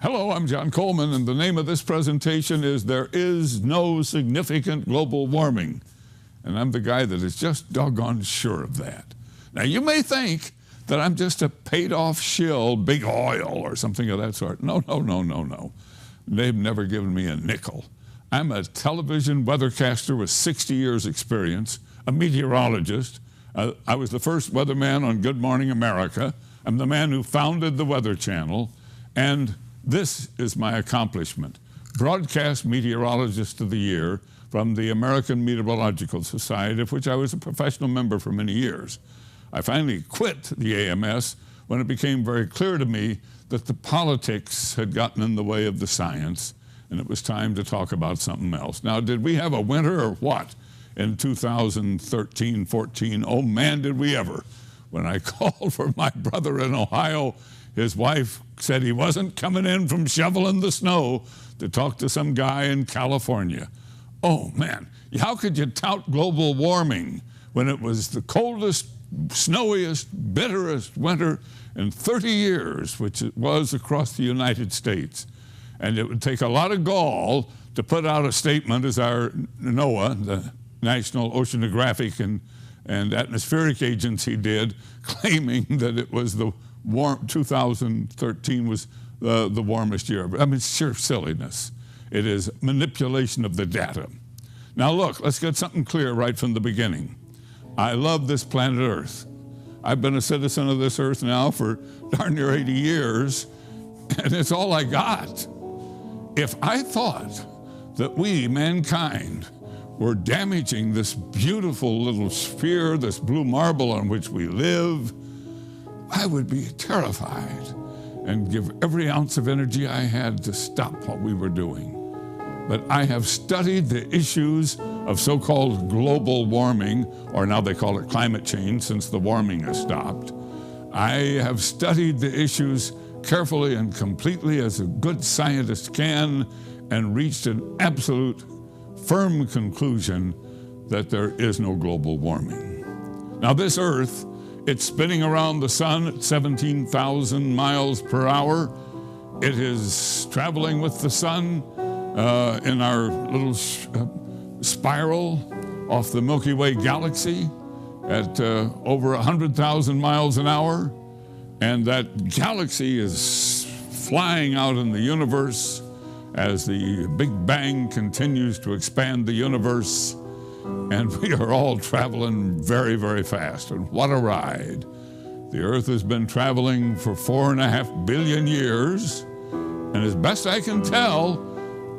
Hello, I'm John Coleman, and the name of this presentation is There Is No Significant Global Warming. And I'm the guy that is just doggone sure of that. Now, you may think that I'm just a paid-off shill, big oil, or something of that sort. No. They've never given me a nickel. I'm a television weathercaster with 60 years' experience, a meteorologist. I was the first weatherman on Good Morning America. I'm the man who founded the Weather Channel, and this is my accomplishment. Broadcast Meteorologist of the Year from the American Meteorological Society, of which I was a professional member for many years. I finally quit the AMS when it became very clear to me that the politics had gotten in the way of the science, and it was time to talk about something else. Now, did we have a winter or what in 2013-14? Oh, man, did we ever. When I called for my brother in Ohio, his wife said he wasn't coming in from shoveling the snow to talk to some guy in California. Oh, man, how could you tout global warming when it was the coldest, snowiest, bitterest winter in 30 years, which it was across the United States? And it would take a lot of gall to put out a statement, as our NOAA, the National Oceanographic and Atmospheric Agency, did, claiming that it was 2013 was the warmest year. I mean, it's sheer silliness. It is manipulation of the data. Now look, let's get something clear right from the beginning. I love this planet Earth. I've been a citizen of this Earth now for darn near 80 years, and it's all I got. If I thought that we, mankind, were damaging this beautiful little sphere, this blue marble on which we live, I would be terrified and give every ounce of energy I had to stop what we were doing. But I have studied the issues of so-called global warming, or now they call it climate change since the warming has stopped. I have studied the issues carefully and completely as a good scientist can, and reached an absolute firm conclusion that there is no global warming. Now, this Earth, it's spinning around the sun at 17,000 miles per hour. It is traveling with the sun in our little spiral off the Milky Way galaxy at over 100,000 miles an hour. And that galaxy is flying out in the universe as the Big Bang continues to expand the universe. And we are all traveling very, very fast. And what a ride. The Earth has been traveling for 4.5 billion years. And as best I can tell,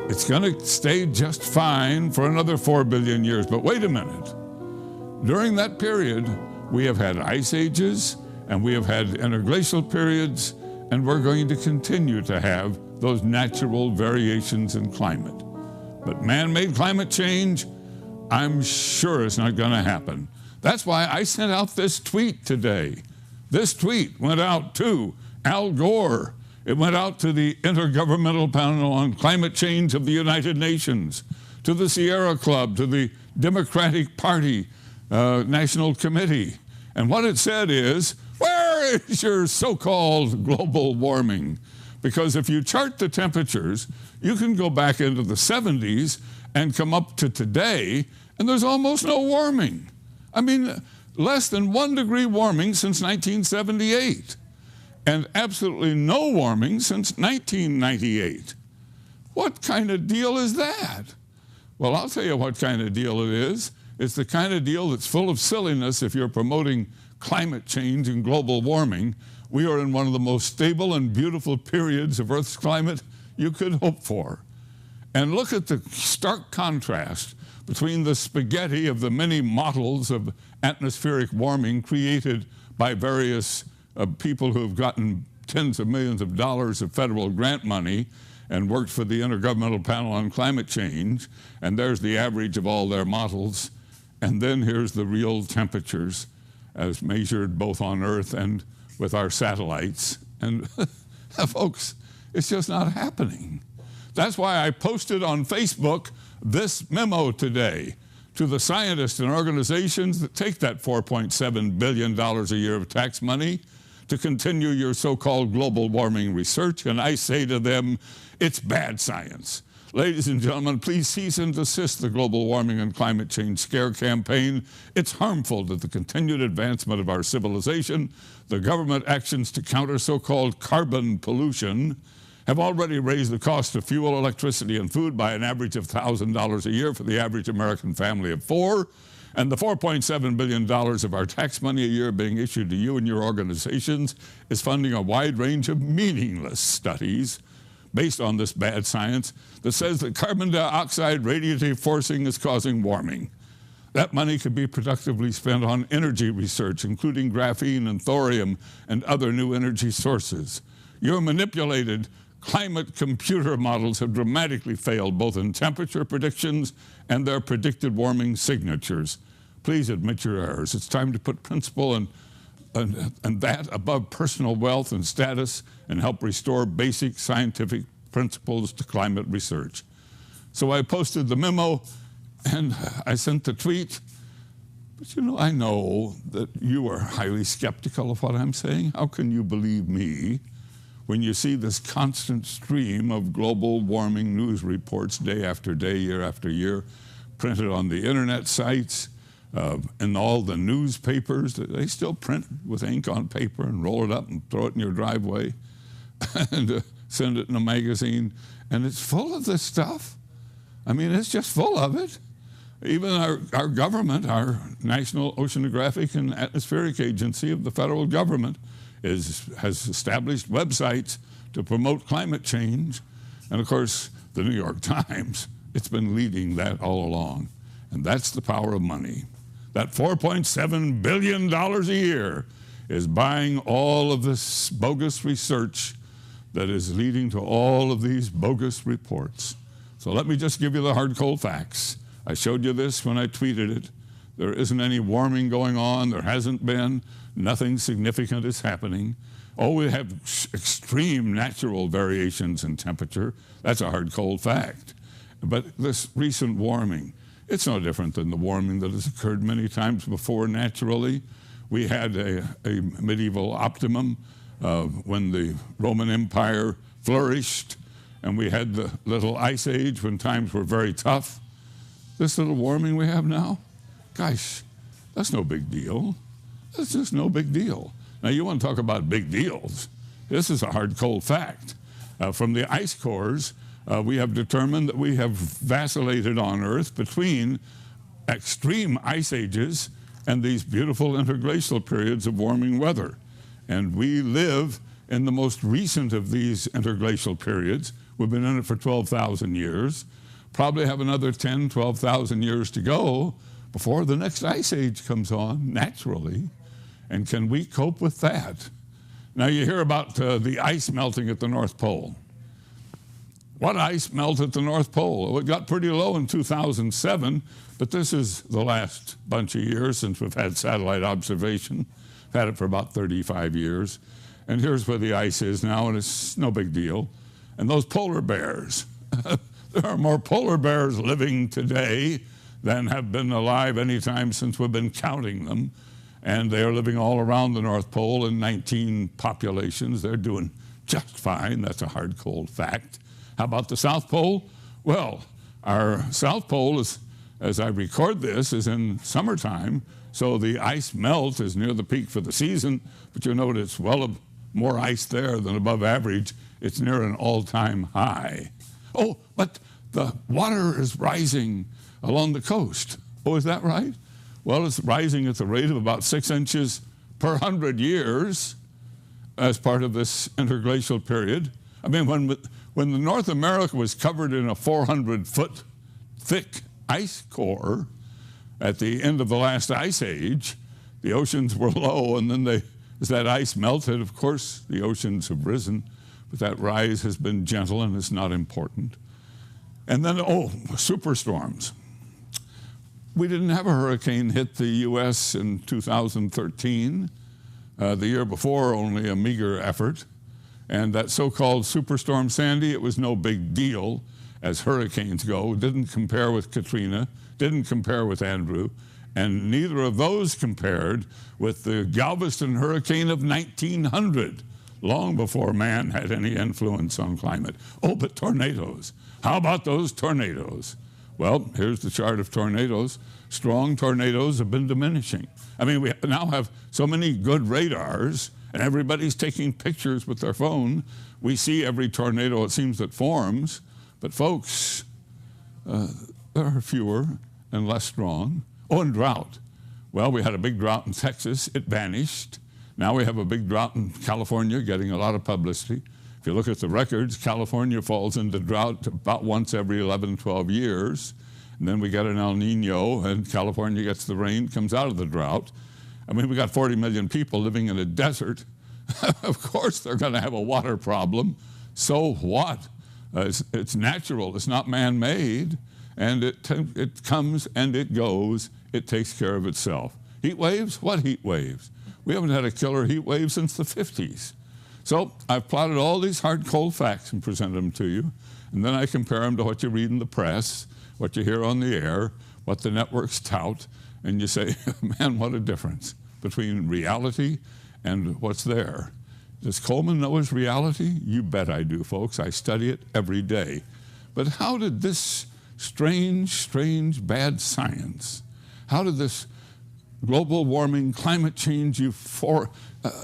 it's going to stay just fine for another 4 billion years. But wait a minute. During that period, we have had ice ages, and we have had interglacial periods, and we're going to continue to have those natural variations in climate. But man-made climate change, I'm sure it's not going to happen. That's why I sent out this tweet today. This tweet went out to Al Gore. It went out to the Intergovernmental Panel on Climate Change of the United Nations, to the Sierra Club, to the Democratic Party National Committee. And what it said is, where is your so-called global warming? Because if you chart the temperatures, you can go back into the 70s and come up to today, and there's almost no warming. I mean, less than 1 degree warming since 1978, and absolutely no warming since 1998. What kind of deal is that? Well, I'll tell you what kind of deal it is. It's the kind of deal that's full of silliness if you're promoting climate change and global warming. We are in one of the most stable and beautiful periods of Earth's climate you could hope for. And look at the stark contrast between the spaghetti of the many models of atmospheric warming created by various people who have gotten tens of millions of dollars of federal grant money and worked for the Intergovernmental Panel on Climate Change, and there's the average of all their models. And then here's the real temperatures as measured both on Earth and with our satellites. And folks, it's just not happening. That's why I posted on Facebook this memo today to the scientists and organizations that take that $4.7 billion a year of tax money to continue your so-called global warming research, and I say to them, it's bad science. Ladies and gentlemen, please cease and desist the global warming and climate change scare campaign. It's harmful to the continued advancement of our civilization. The government actions to counter so-called carbon pollution have already raised the cost of fuel, electricity, and food by an average of $1,000 a year for the average American family of four. And the $4.7 billion of our tax money a year being issued to you and your organizations is funding a wide range of meaningless studies based on this bad science that says that carbon dioxide radiative forcing is causing warming. That money could be productively spent on energy research, including graphene and thorium and other new energy sources. Your manipulated climate computer models have dramatically failed both in temperature predictions and their predicted warming signatures. Please admit your errors. It's time to put principle and that above personal wealth and status and help restore basic scientific principles to climate research. So I posted the memo and I sent the tweet. But you know, I know that you are highly skeptical of what I'm saying. How can you believe me when you see this constant stream of global warming news reports day after day, year after year, printed on the internet sites, and all the newspapers? They still print with ink on paper and roll it up and throw it in your driveway and send it in a magazine. And it's full of this stuff. I mean, it's just full of it. Even our government, our National Oceanographic and Atmospheric Agency of the federal government, has established websites to promote climate change. And of course, the New York Times, it's been leading that all along. And that's the power of money. That $4.7 billion a year is buying all of this bogus research that is leading to all of these bogus reports. So let me just give you the hard, cold facts. I showed you this when I tweeted it. There isn't any warming going on. There hasn't been. Nothing significant is happening. Oh, we have extreme natural variations in temperature. That's a hard, cold fact. But this recent warming, it's no different than the warming that has occurred many times before naturally. We had a medieval optimum when the Roman Empire flourished, and we had the little ice age when times were very tough. This little warming we have now, gosh, that's no big deal. That's just no big deal. Now, you want to talk about big deals. This is a hard, cold fact. From the ice cores, we have determined that we have vacillated on Earth between extreme ice ages and these beautiful interglacial periods of warming weather. And we live in the most recent of these interglacial periods. We've been in it for 12,000 years. Probably have another 10, 12,000 years to go before the next ice age comes on, naturally. And can we cope with that? Now, you hear about the ice melting at the North Pole. What ice melted at the North Pole? Well, it got pretty low in 2007, but this is the last bunch of years since we've had satellite observation. We've had it for about 35 years. And here's where the ice is now, and it's no big deal. And those polar bears, there are more polar bears living today than have been alive any time since we've been counting them. And they are living all around the North Pole in 19 populations. They're doing just fine. That's a hard, cold fact. How about the South Pole? Well, our South Pole, is, as I record this, is in summertime, so the ice melt is near the peak for the season, but you note it's well more ice there than above average. It's near an all-time high. Oh, but the water is rising along the coast. Oh, is that right? Well, it's rising at the rate of about 6 inches per 100 years as part of this interglacial period. I mean, when the North America was covered in a 400-foot thick ice core at the end of the last ice age, the oceans were low, and then as that ice melted, of course, the oceans have risen, but that rise has been gentle and it's not important. And then, superstorms. We didn't have a hurricane hit the U.S. in 2013. The year before, only a meager effort. And that so-called Superstorm Sandy, it was no big deal as hurricanes go. It didn't compare with Katrina, didn't compare with Andrew, And neither of those compared with the Galveston hurricane of 1900, long before man had any influence on climate. Oh, but tornadoes. How about those tornadoes? Well, here's the chart of tornadoes. Strong tornadoes have been diminishing. I mean, we now have so many good radars, and everybody's taking pictures with their phone. We see every tornado, it seems, that forms. But folks, there are fewer and less strong. Oh, and drought. Well, we had a big drought in Texas. It vanished. Now we have a big drought in California, getting a lot of publicity. If you look at the records, California falls into drought about once every 11, 12 years. And then we get an El Nino, and California gets the rain, comes out of the drought. I mean, we got 40 million people living in a desert. Of course they're going to have a water problem. So what? It's natural. It's not man-made. And it comes and it goes. It takes care of itself. Heat waves? What heat waves? We haven't had a killer heat wave since the 50s. So I've plotted all these hard, cold facts and presented them to you. And then I compare them to what you read in the press, what you hear on the air, what the networks tout. And you say, man, what a difference between reality and what's there. Does Coleman know his reality? You bet I do, folks. I study it every day. But how did this strange, bad science, how did this global warming, climate change,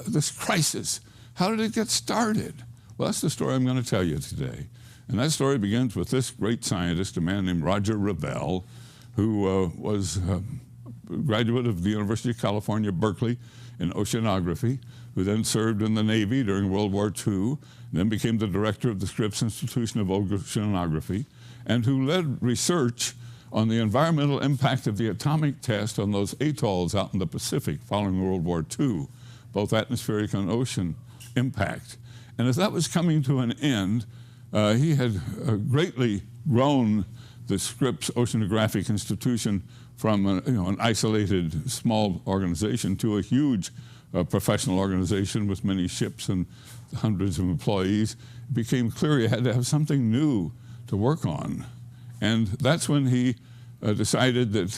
this crisis, how did it get started? Well, that's the story I'm going to tell you today. And that story begins with this great scientist, a man named Roger Revelle, who was a graduate of the University of California, Berkeley, in oceanography, who then served in the Navy during World War II, then became the director of the Scripps Institution of Oceanography, and who led research on the environmental impact of the atomic test on those atolls out in the Pacific following World War II, both atmospheric and ocean impact. And as that was coming to an end, he had greatly grown the Scripps Oceanographic Institution from an isolated small organization to a huge professional organization with many ships and hundreds of employees. It became clear he had to have something new to work on. And that's when he decided that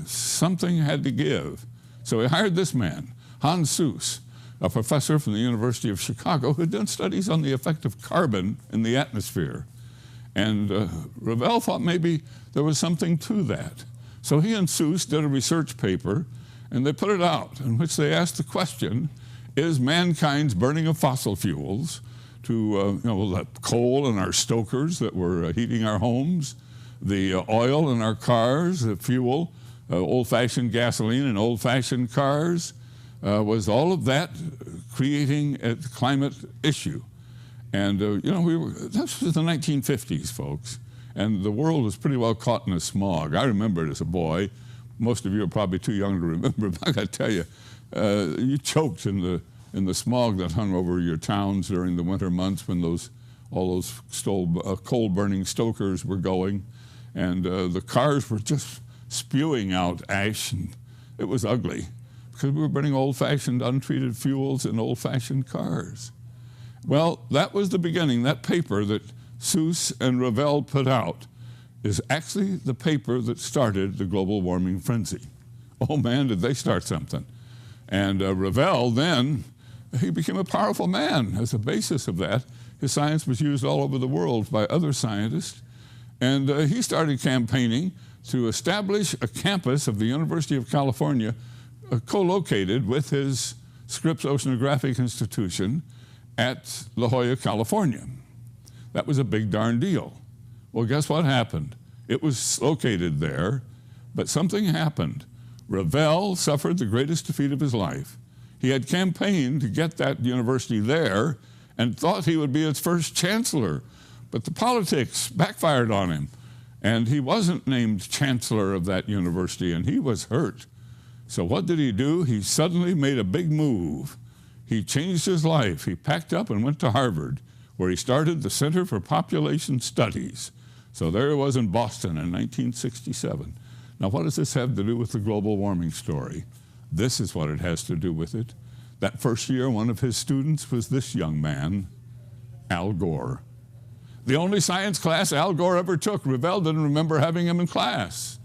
something had to give. So he hired this man, Hans Suess, a professor from the University of Chicago who had done studies on the effect of carbon in the atmosphere. And Revelle thought maybe there was something to that. So he and Suess did a research paper, and they put it out, in which they asked the question, is mankind's burning of fossil fuels to the coal in our stokers that were heating our homes, the oil in our cars, the fuel, old-fashioned gasoline in old-fashioned cars, was all of that creating a climate issue? And this was the 1950s, folks, and the world was pretty well caught in a smog. I remember it as a boy. Most of you are probably too young to remember, but I got to tell you, you choked in the smog that hung over your towns during the winter months when all those coal-burning stokers were going, and the cars were just spewing out ash, and it was ugly because we were burning old-fashioned untreated fuels in old-fashioned cars. Well, that was the beginning. That paper that Suess and Revelle put out is actually the paper that started the global warming frenzy. Oh man, did they start something. And Revelle then, he became a powerful man as a basis of that. His science was used all over the world by other scientists. And he started campaigning to establish a campus of the University of California co-located with his Scripps Oceanographic Institution at La Jolla, California. That was a big darn deal. Well, guess what happened? It was located there, but something happened. Revelle suffered the greatest defeat of his life. He had campaigned to get that university there and thought he would be its first chancellor, but the politics backfired on him, and he wasn't named chancellor of that university, and he was hurt. So what did he do? He suddenly made a big move. He changed his life. He packed up and went to Harvard, where he started the Center for Population Studies. So there he was in Boston in 1967. Now, what does this have to do with the global warming story? This is what it has to do with it. That first year, one of his students was this young man, Al Gore. The only science class Al Gore ever took, Revelle didn't remember having him in class.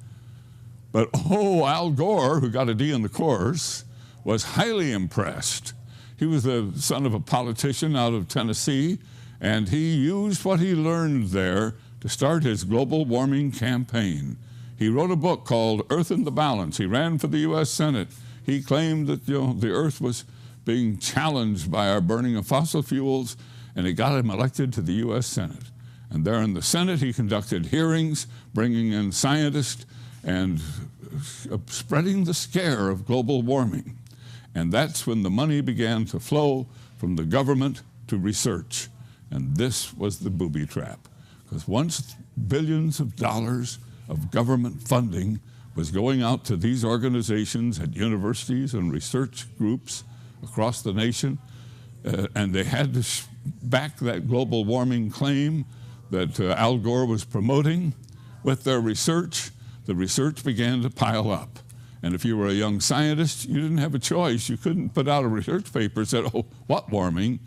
But Al Gore, who got a D in the course, was highly impressed. He was the son of a politician out of Tennessee, and he used what he learned there to start his global warming campaign. He wrote a book called Earth in the Balance. He ran for the U.S. Senate. He claimed that the Earth was being challenged by our burning of fossil fuels, and it got him elected to the U.S. Senate. And there in the Senate, he conducted hearings, bringing in scientists and spreading the scare of global warming. And that's when the money began to flow from the government to research. And this was the booby trap. Because once billions of dollars of government funding was going out to these organizations at universities and research groups across the nation, and they had to back that global warming claim that Al Gore was promoting with their research, the research began to pile up. And if you were a young scientist, you didn't have a choice. You couldn't put out a research paper that said, oh, what warming?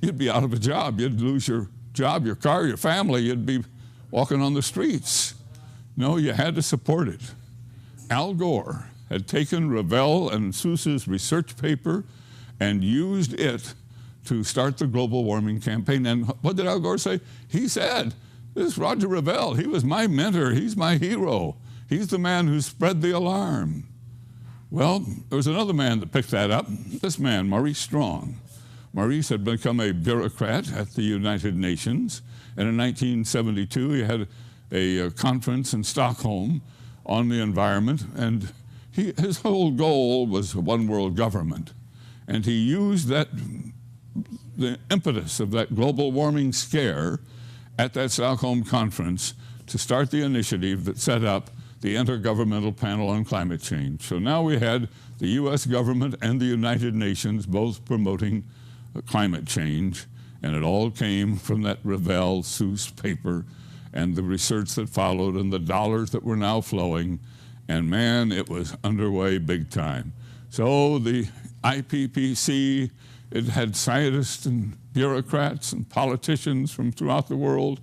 You'd be out of a job. You'd lose your job, your car, your family. You'd be walking on the streets. No, you had to support it. Al Gore had taken Revell and Seuss's research paper and used it to start the global warming campaign. And what did Al Gore say? He said, this is Roger Revell. He was my mentor. He's my hero. He's the man who spread the alarm. Well, there was another man that picked that up, this man, Maurice Strong. Maurice had become a bureaucrat at the United Nations, and in 1972 he had a conference in Stockholm on the environment, and his whole goal was one world government. And he used the impetus of that global warming scare at that Stockholm conference to start the initiative that set up the Intergovernmental Panel on Climate Change. So now we had the U.S. government and the United Nations both promoting climate change, and it all came from that Revell Seuss paper and the research that followed and the dollars that were now flowing, and man, it was underway big time. So the IPCC, it had scientists and bureaucrats and politicians from throughout the world.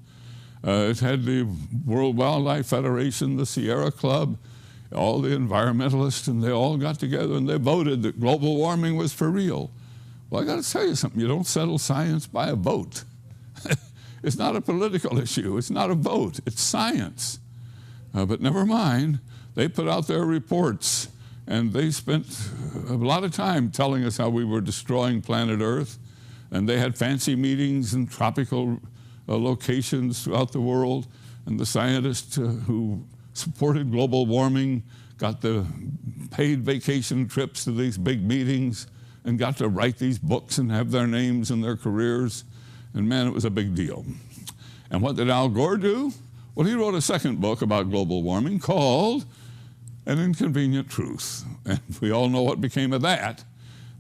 It had the World Wildlife Federation, the Sierra Club, all the environmentalists, and they all got together and they voted that global warming was for real. Well, I got to tell you something. You don't settle science by a vote. It's not a political issue. It's not a vote. It's science. But never mind. They put out their reports, and they spent a lot of time telling us how we were destroying planet Earth. And they had fancy meetings in tropical locations throughout the world. And the scientists who supported global warming got the paid vacation trips to these big meetings and got to write these books and have their names and their careers. And man, it was a big deal. And what did Al Gore do? Well, he wrote a second book about global warming called An Inconvenient Truth. And we all know what became of that.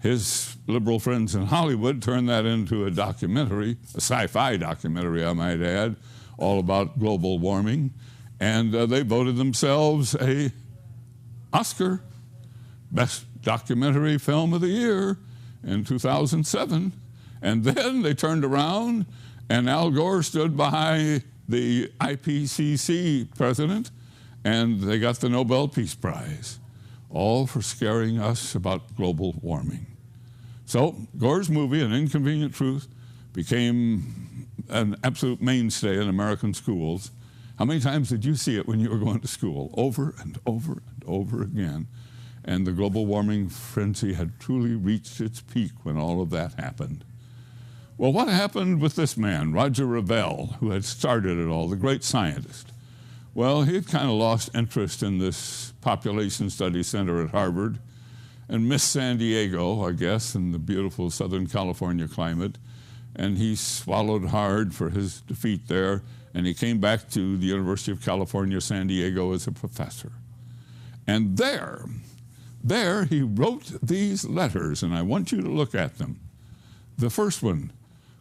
His liberal friends in Hollywood turned that into a documentary, a sci-fi documentary, I might add, all about global warming. And they voted themselves an Oscar, Best Documentary Film of the Year in 2007. And then they turned around and Al Gore stood by the IPCC president and they got the Nobel Peace Prize, all for scaring us about global warming. So Gore's movie, An Inconvenient Truth, became an absolute mainstay in American schools. How many times did you see it when you were going to school? Over and over and over again. And the global warming frenzy had truly reached its peak when all of that happened. Well, what happened with this man, Roger Revell, who had started it all, the great scientist? Well, he had kind of lost interest in this population study center at Harvard and missed San Diego, I guess, and the beautiful Southern California climate. And he swallowed hard for his defeat there, and he came back to the University of California, San Diego as a professor. And there he wrote these letters, and I want you to look at them. The first one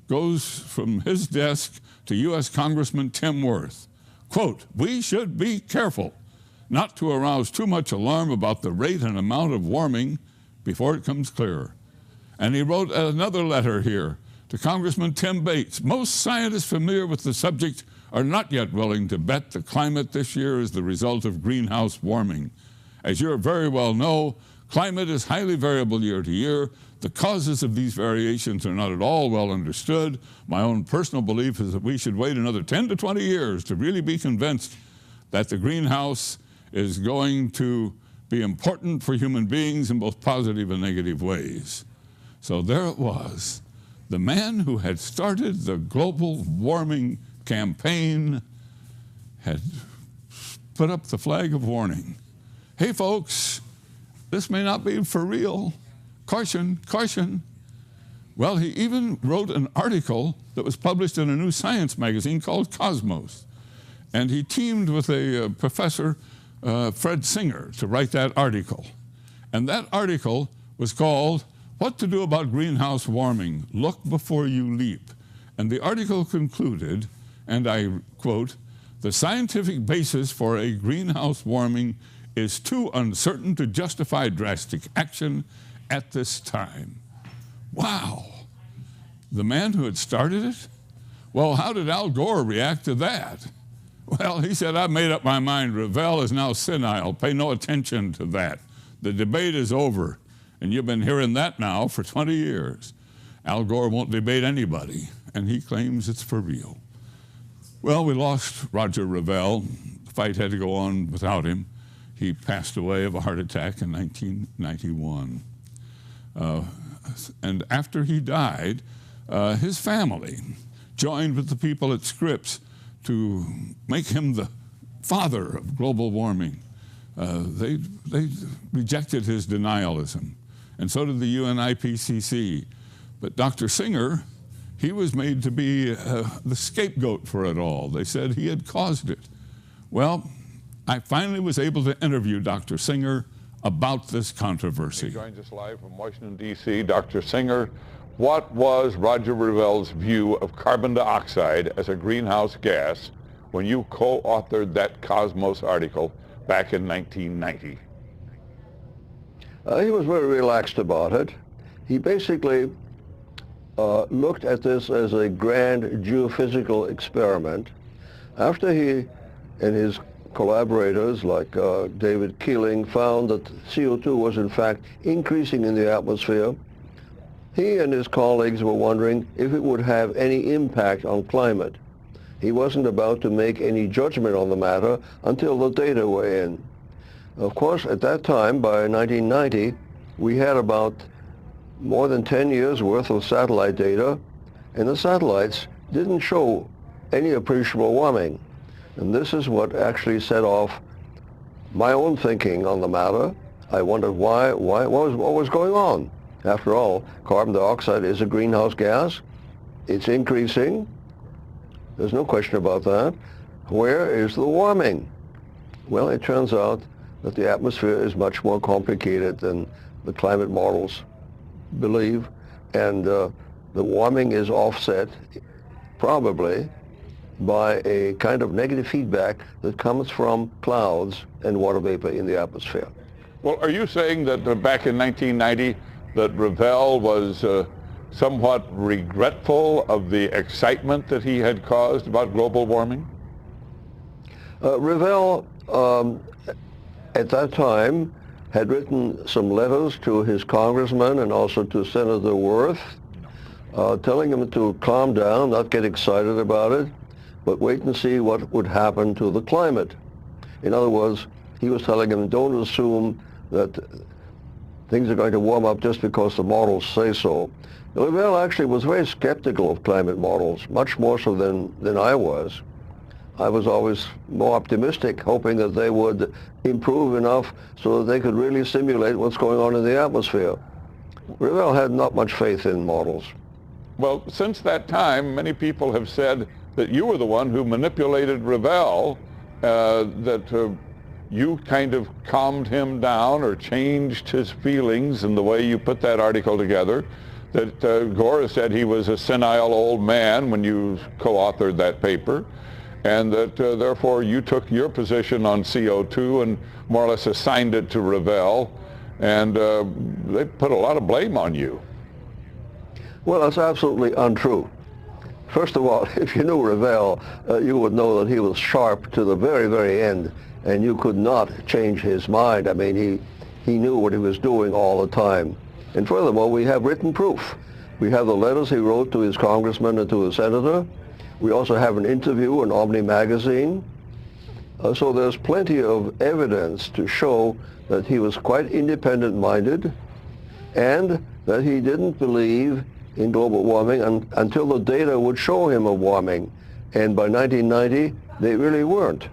goes from his desk to U.S. Congressman Tim Wirth. Quote, "We should be careful not to arouse too much alarm about the rate and amount of warming before it comes clearer." And he wrote another letter here to Congressman Tim Bates. "Most scientists familiar with the subject are not yet willing to bet the climate this year is the result of greenhouse warming. As you very well know, climate is highly variable year to year. The causes of these variations are not at all well understood. My own personal belief is that we should wait another 10 to 20 years to really be convinced that the greenhouse is going to be important for human beings in both positive and negative ways. So there it was. The man who had started the global warming campaign had put up the flag of warning. Hey folks, this may not be for real. Caution, caution. Well, he even wrote an article that was published in a new science magazine called Cosmos. And he teamed with a professor, Fred Singer, to write that article. And that article was called What to Do About Greenhouse Warming, Look Before You Leap. And the article concluded, and I quote, "The scientific basis for a greenhouse warming is too uncertain to justify drastic action at this time." Wow. The man who had started it? Well, how did Al Gore react to that? Well, he said, "I've made up my mind. Revell is now senile. Pay no attention to that. The debate is over." And you've been hearing that now for 20 years. Al Gore won't debate anybody, and he claims it's for real. Well, we lost Roger Revell. The fight had to go on without him. He passed away of a heart attack in 1991. And after he died, his family joined with the people at Scripps to make him the father of global warming. They rejected his denialism, and so did the UNIPCC. But Dr. Singer, he was made to be the scapegoat for it all. They said he had caused it. Well, I finally was able to interview Dr. Singer about this controversy. He joins us live from Washington, D.C. Dr. Singer, what was Roger Revell's view of carbon dioxide as a greenhouse gas when you co-authored that Cosmos article back in 1990? He was very relaxed about it. He basically looked at this as a grand geophysical experiment. After he and his collaborators like David Keeling found that CO2 was in fact increasing in the atmosphere, he and his colleagues were wondering if it would have any impact on climate. He wasn't about to make any judgment on the matter until the data were in. Of course, at that time, by 1990, we had about more than 10 years worth of satellite data, and the satellites didn't show any appreciable warming. And this is what actually set off my own thinking on the matter. I wondered what was going on. After all, carbon dioxide is a greenhouse gas. It's increasing. There's no question about that. Where is the warming? Well, it turns out that the atmosphere is much more complicated than the climate models believe, and the warming is offset probably by a kind of negative feedback that comes from clouds and water vapor in the atmosphere. Well, are you saying that back in 1990 that Revell was somewhat regretful of the excitement that he had caused about global warming? Revell, at that time, had written some letters to his congressman and also to Senator Worth, telling him to calm down, not get excited about it, but wait and see what would happen to the climate. In other words, he was telling him, don't assume that things are going to warm up just because the models say so. Revell actually was very skeptical of climate models, much more so than I was. I was always more optimistic, hoping that they would improve enough so that they could really simulate what's going on in the atmosphere. Revell had not much faith in models. Well, since that time, many people have said that you were the one who manipulated Revell, that you kind of calmed him down or changed his feelings in the way you put that article together, that Gore said he was a senile old man when you co-authored that paper, and that therefore you took your position on CO2 and more or less assigned it to Revell, and they put a lot of blame on you. Well, that's absolutely untrue. First of all, if you knew Revell, you would know that he was sharp to the very, very end and you could not change his mind. I mean, he knew what he was doing all the time. And furthermore, we have written proof. We have the letters he wrote to his congressman and to his senator. We also have an interview in Omni magazine. So there's plenty of evidence to show that he was quite independent-minded and that he didn't believe in global warming until the data would show him a warming. And by 1990, they really weren't.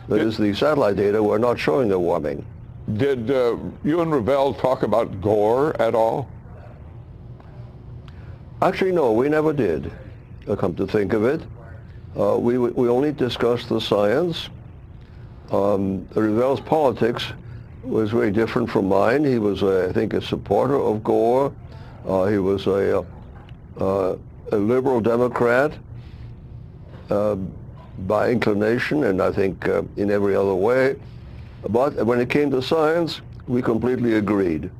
That is, the satellite data were not showing a warming. Did you and Revell talk about Gore at all? Actually, no, we never did, come to think of it. We only discussed the science. Revell's politics was very different from mine. He was, I think, a supporter of Gore. He was a liberal Democrat by inclination, and I think in every other way. But when it came to science, we completely agreed.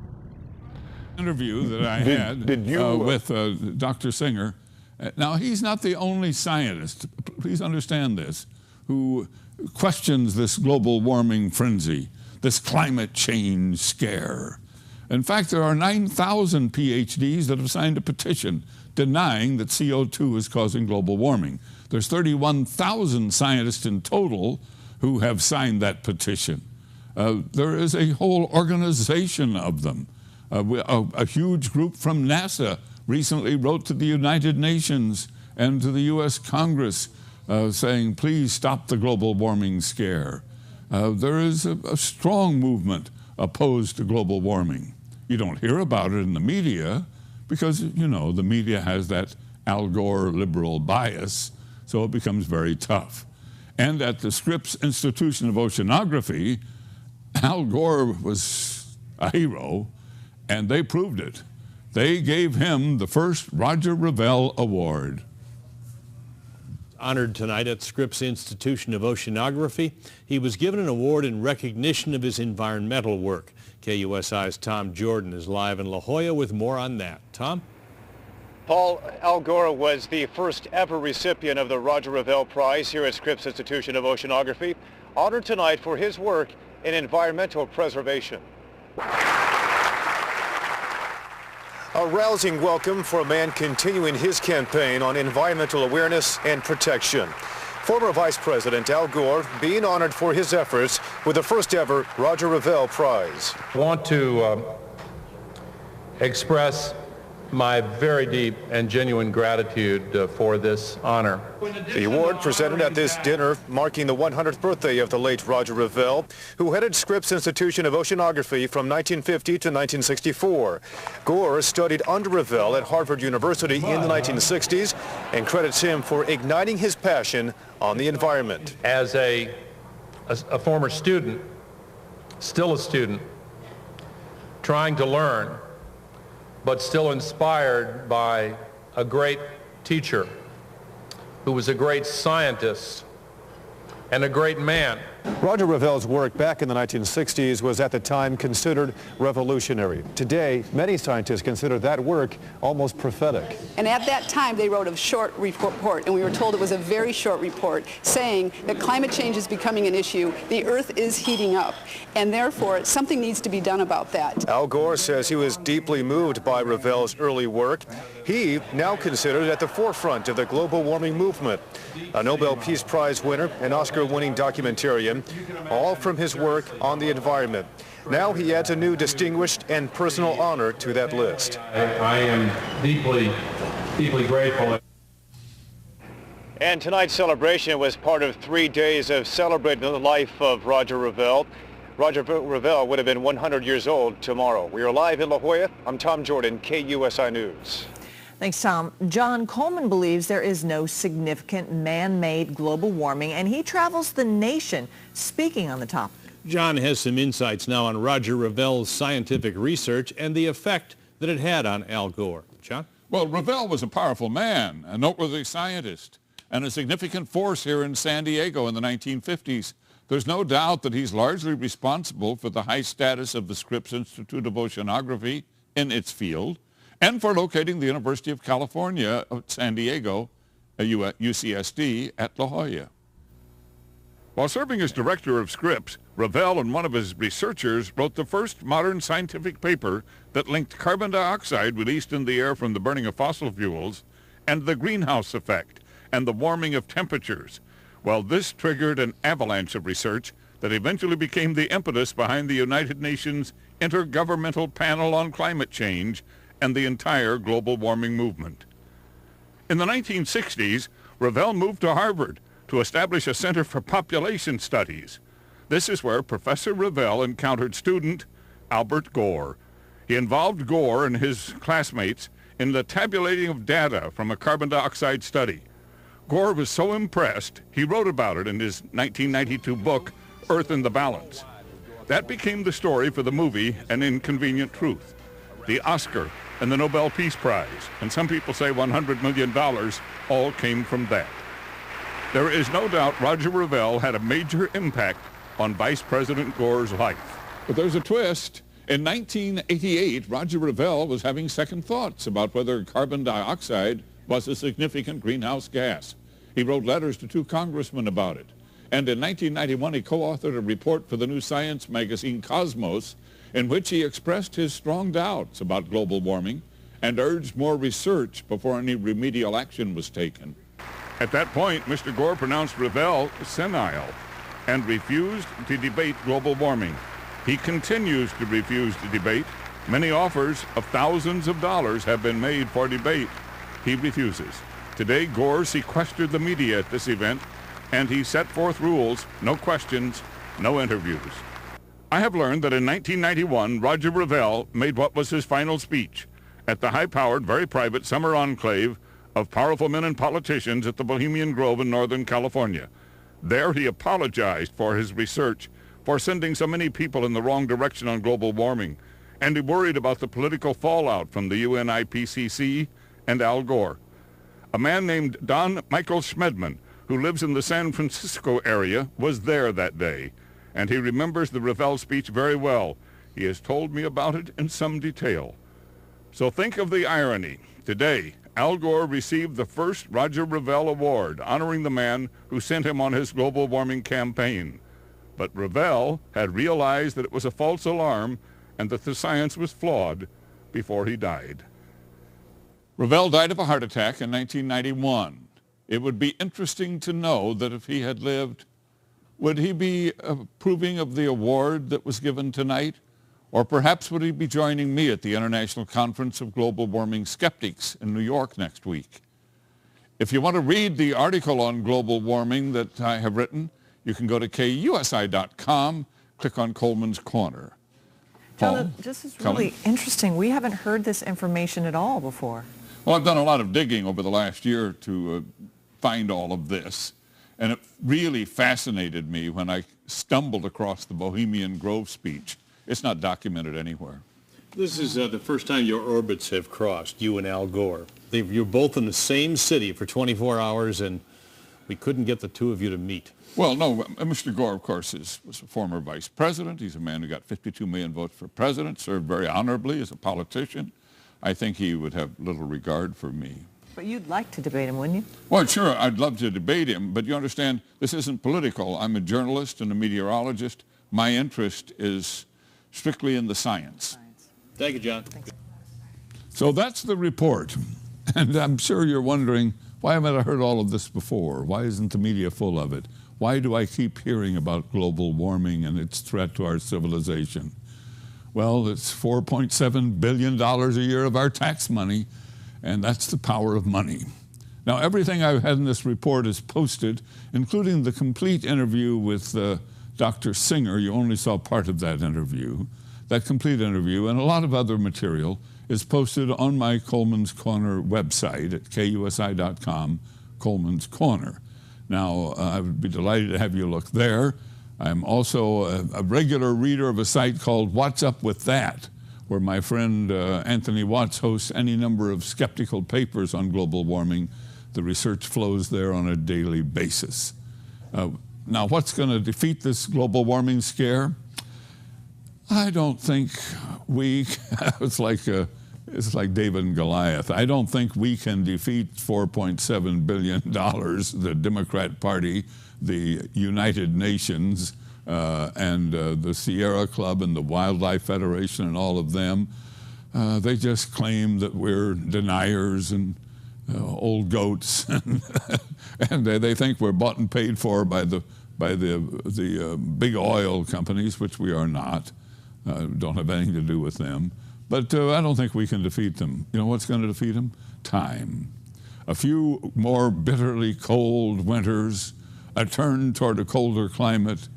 Interview that I had with Dr. Singer. Now, he's not the only scientist, please understand this, who questions this global warming frenzy, this climate change scare. In fact, there are 9,000 PhDs that have signed a petition denying that CO2 is causing global warming. There's 31,000 scientists in total who have signed that petition. There is a whole organization of them. A huge group from NASA recently wrote to the United Nations and to the U.S. Congress saying, please stop the global warming scare. There is a strong movement opposed to global warming. You don't hear about it in the media because, you know, the media has that Al Gore liberal bias, so it becomes very tough. And at the Scripps Institution of Oceanography, Al Gore was a hero, and they proved it. They gave him the first Roger Revell Award. Honored tonight at Scripps Institution of Oceanography. He was given an award in recognition of his environmental work. KUSI's Tom Jordan is live in La Jolla with more on that. Tom? Paul, Al Gore was the first ever recipient of the Roger Revell Prize here at Scripps Institution of Oceanography, honored tonight for his work in environmental preservation. A rousing welcome for a man continuing his campaign on environmental awareness and protection. Former Vice President Al Gore being honored for his efforts with the first ever Roger Revell Prize. I want to express my very deep and genuine gratitude for this honor. The award presented at this dinner marking the 100th birthday of the late Roger Revell, who headed Scripps Institution of Oceanography from 1950 to 1964. Gore studied under Revell at Harvard University in the 1960s and credits him for igniting his passion on the environment. As a former student, still a student, trying to learn, but still inspired by a great teacher who was a great scientist and a great man. Roger Revell's work back in the 1960s was at the time considered revolutionary. Today, many scientists consider that work almost prophetic. And at that time, they wrote a short report, and we were told it was a very short report, saying that climate change is becoming an issue, the Earth is heating up, and therefore something needs to be done about that. Al Gore says he was deeply moved by Revell's early work. He now considered at the forefront of the global warming movement. A Nobel Peace Prize winner, an Oscar-winning documentarian, all from his work on the environment. Now he adds a new distinguished and personal honor to that list. I am deeply, deeply grateful. And tonight's celebration was part of 3 days of celebrating the life of Roger Revell. Roger Revell would have been 100 years old tomorrow. We are live in La Jolla. I'm Tom Jordan, KUSI News. Thanks, Tom. John Coleman believes there is no significant man-made global warming, and he travels the nation speaking on the topic. John has some insights now on Roger Revell's scientific research and the effect that it had on Al Gore. John? Well, Revell was a powerful man, a noteworthy scientist, and a significant force here in San Diego in the 1950s. There's no doubt that he's largely responsible for the high status of the Scripps Institute of Oceanography in its field, and for locating the University of California at San Diego, UCSD, at La Jolla. While serving as director of Scripps, Revell and one of his researchers wrote the first modern scientific paper that linked carbon dioxide released in the air from the burning of fossil fuels and the greenhouse effect and the warming of temperatures. Well, this triggered an avalanche of research that eventually became the impetus behind the United Nations Intergovernmental Panel on Climate Change and the entire global warming movement. In the 1960s, Revell moved to Harvard to establish a Center for Population Studies. This is where Professor Revell encountered student Albert Gore. He involved Gore and his classmates in the tabulating of data from a carbon dioxide study. Gore was so impressed, he wrote about it in his 1992 book, Earth in the Balance. That became the story for the movie An Inconvenient Truth, the Oscar and the Nobel Peace Prize, and some people say $100 million all came from that. There is no doubt Roger Revell had a major impact on Vice President Gore's life. But there's a twist. In 1988, Roger Revell was having second thoughts about whether carbon dioxide was a significant greenhouse gas. He wrote letters to 2 congressmen about it. And in 1991, he co-authored a report for the new science magazine Cosmos, in which he expressed his strong doubts about global warming and urged more research before any remedial action was taken. At that point, Mr. Gore pronounced Revell senile and refused to debate global warming. He continues to refuse to debate. Many offers of thousands of dollars have been made for debate. He refuses. Today, Gore sequestered the media at this event, and he set forth rules: no questions, no interviews. I have learned that in 1991, Roger Revell made what was his final speech at the high-powered, very private summer enclave of powerful men and politicians at the Bohemian Grove in Northern California. There he apologized for his research, for sending so many people in the wrong direction on global warming, and he worried about the political fallout from the UN IPCC and Al Gore. A man named Don Michael Schmedman, who lives in the San Francisco area, was there that day, and he remembers the Revell speech very well. He has told me about it in some detail. So think of the irony. Today, Al Gore received the first Roger Revell Award, honoring the man who sent him on his global warming campaign. But Revell had realized that it was a false alarm and that the science was flawed before he died. Revell died of a heart attack in 1991. It would be interesting to know that if he had lived, would he be approving of the award that was given tonight? Or perhaps would he be joining me at the International Conference of Global Warming Skeptics in New York next week? If you want to read the article on global warming that I have written, you can go to KUSI.com, click on Coleman's Corner. John, this is really interesting. We haven't heard this information at all before. Well, I've done a lot of digging over the last year to find all of this, and it really fascinated me when I stumbled across the Bohemian Grove speech. It's not documented anywhere. This is the first time your orbits have crossed, you and Al Gore. You're both in the same city for 24 hours, and we couldn't get the two of you to meet. Well, no, Mr. Gore, of course, was a former vice president. He's a man who got 52 million votes for president, served very honorably as a politician. I think he would have little regard for me. But you'd like to debate him, wouldn't you? Well, sure, I'd love to debate him, but you understand, this isn't political. I'm a journalist and a meteorologist. My interest is strictly in the science. Thank you, John. So that's the report. And I'm sure you're wondering, why haven't I heard all of this before? Why isn't the media full of it? Why do I keep hearing about global warming and its threat to our civilization? Well, it's $4.7 billion a year of our tax money, and that's the power of money. Now, everything I've had in this report is posted, including the complete interview with Dr. Singer. You only saw part of that interview. That complete interview and a lot of other material is posted on my Coleman's Corner website at KUSI.com, Coleman's Corner. Now, I would be delighted to have you look there. I'm also a regular reader of a site called What's Up With That, where my friend Anthony Watts hosts any number of skeptical papers on global warming. The research flows there on a daily basis. Now, what's going to defeat this global warming scare? I don't think it's like it's like David and Goliath. I don't think we can defeat $4.7 billion, the Democrat Party, the United Nations, and the Sierra Club and the Wildlife Federation and all of them. They just claim that we're deniers and old goats, and they think we're bought and paid for by the big oil companies, which we are not. Don't have anything to do with them. But I don't think we can defeat them. You know what's going to defeat them? Time. A few more bitterly cold winters, a turn toward a colder climate.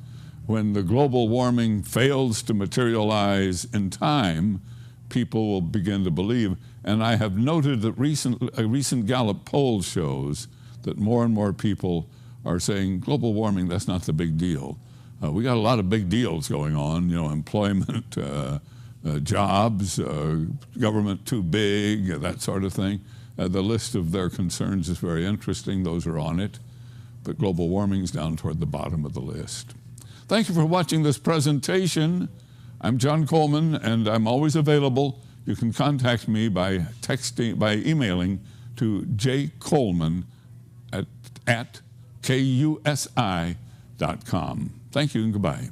When the global warming fails to materialize in time, people will begin to believe. And I have noted that a recent Gallup poll shows that more and more people are saying global warming, that's not the big deal. We got a lot of big deals going on, you know, employment, jobs, government too big, that sort of thing. The list of their concerns is very interesting. Those are on it. But global warming's down toward the bottom of the list. Thank you for watching this presentation. I'm John Coleman, and I'm always available. You can contact me by emailing to jcoleman@kusi.com. Thank you and goodbye.